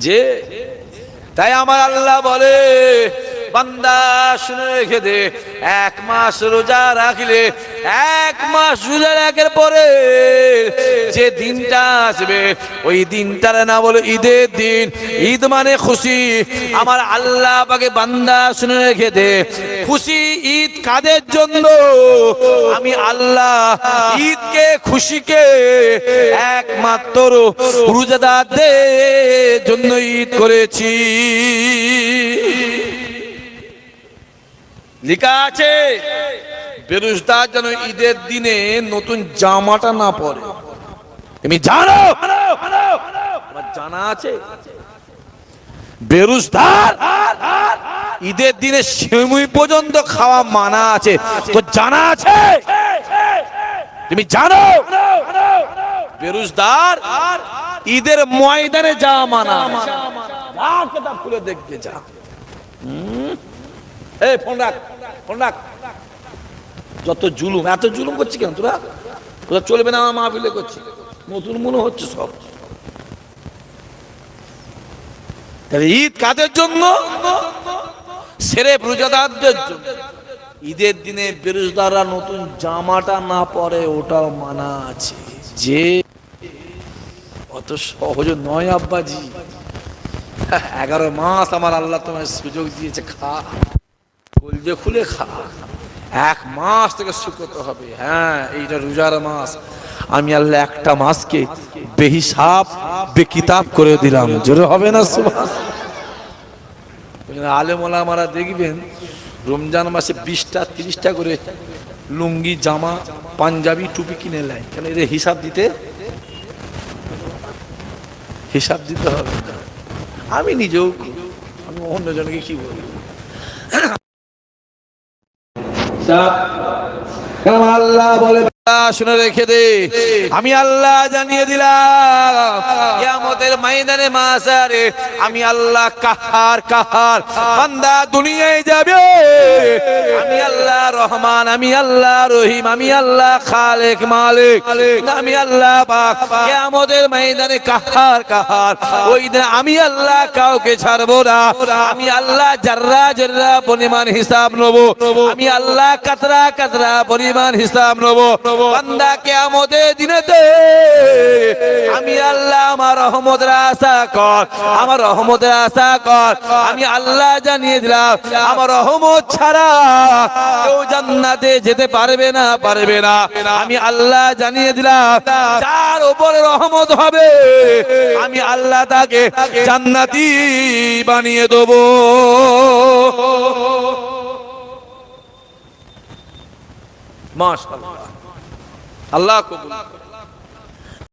যে তাই আমার আল্লাহ বলে, বান্দা শুনে রেখে দে, 1 মাস রোজা রাখলে 1 মাস রোজা রাখার পরে যে দিনটা আসবে ওই দিনটার না বলে ঈদের দিন। ঈদ মানে খুশি। আমার আল্লাহ পাকে বান্দা শুনে রেখে দে, খুশি ঈদ কাদের জন্য? আমি আল্লাহ ঈদকে খুশিকে একমাত্র রোজাদারদের জন্য ঈদ করেছি। লেখা আছে বেরোজদার যেন ঈদের দিনে নতুন জামাটা না পরে। তুমি জানো? আমার জানা আছে বেরোজদার ঈদের দিনে সেমুই পর্যন্ত খাওয়া মানা আছে, তো জানা আছে? তুমি জানো বেরোজদার ঈদের ময়দানে যা মানা? কিতাব খুলে দেখবে যা। এই ফোন রাখ, ফোন রাখ। যত জুলুম, এত জুলুম করছি কেন তোরা? তোরা চলবে না আমার মাহফিলে করছি, নতুন মনে হচ্ছে সব। ঈদ কাদের জন্য? সেরেফ রোজাদারদের জন্য। ঈদের দিনে বেরোজদাররা নতুন জামাটা না পরে ওটাও মানা আছে। যে অত সহজ নয় আব্বাজি। 11 মাস আমার আল্লাহ তোমার সুযোগ দিয়েছে, খা, কলজে খুলে খা। 1 মাস থেকে শুকতে হবে। হ্যাঁ, এইটা রোজার মাস। আমি আল্লাহ একটা মাসকে বেহিসাব বেকিতাব করে দিলাম। জোরে হবে না সুবহান? আলেম ওলামারা দেখবেন রমজান মাসে 20টা 30টা করে লুঙ্গি, জামা, পাঞ্জাবি, টুপি কিনে নেয়। কেন? এদের হিসাব দিতে হবে। আমি নিজেও, আমি অন্যজনকে কি বলবো? আল্লাহ বলে শুনে রেখে দে, আমি আল্লাহ জানিয়ে দিলাম কিয়ামতের ময়দানে মাসারে আমি আল্লাহ কাহার কাহার। বান্দা দুনিয়ায় যাবে, আমি আল্লাহ রহমান, আমি আল্লাহ রহিম, আমি আল্লাহ খালেক মালিক, আমি আল্লাহ পাক কিয়ামতের ময়দানে কাহার কাহার। ওই দিন আমি আল্লাহ কাউকে ছাড়বো না। আমি আল্লাহ জাররা জাররা পরিমাণ হিসাব নেব। আমি আল্লাহ কাতরা কাতরা পরিমাণ হিসাব নেব। বান্দা কিয়ামতের দিনেতে আমি আল্লাহ আমার রহমতের আশা কর, আমার রহমতের আশা কর। আমি আল্লাহ জানিয়ে দিলাম আমার রহমত ছাড়া কেউ জান্নাতে যেতে পারবে না, পারবে না। আমি আল্লাহ জানিয়ে দিলাম যার উপরে রহমত হবে আমি আল্লাহ তাকে জান্নাতি বানিয়ে দেব। মাশাআল্লাহ, আল্লাহ কবুল।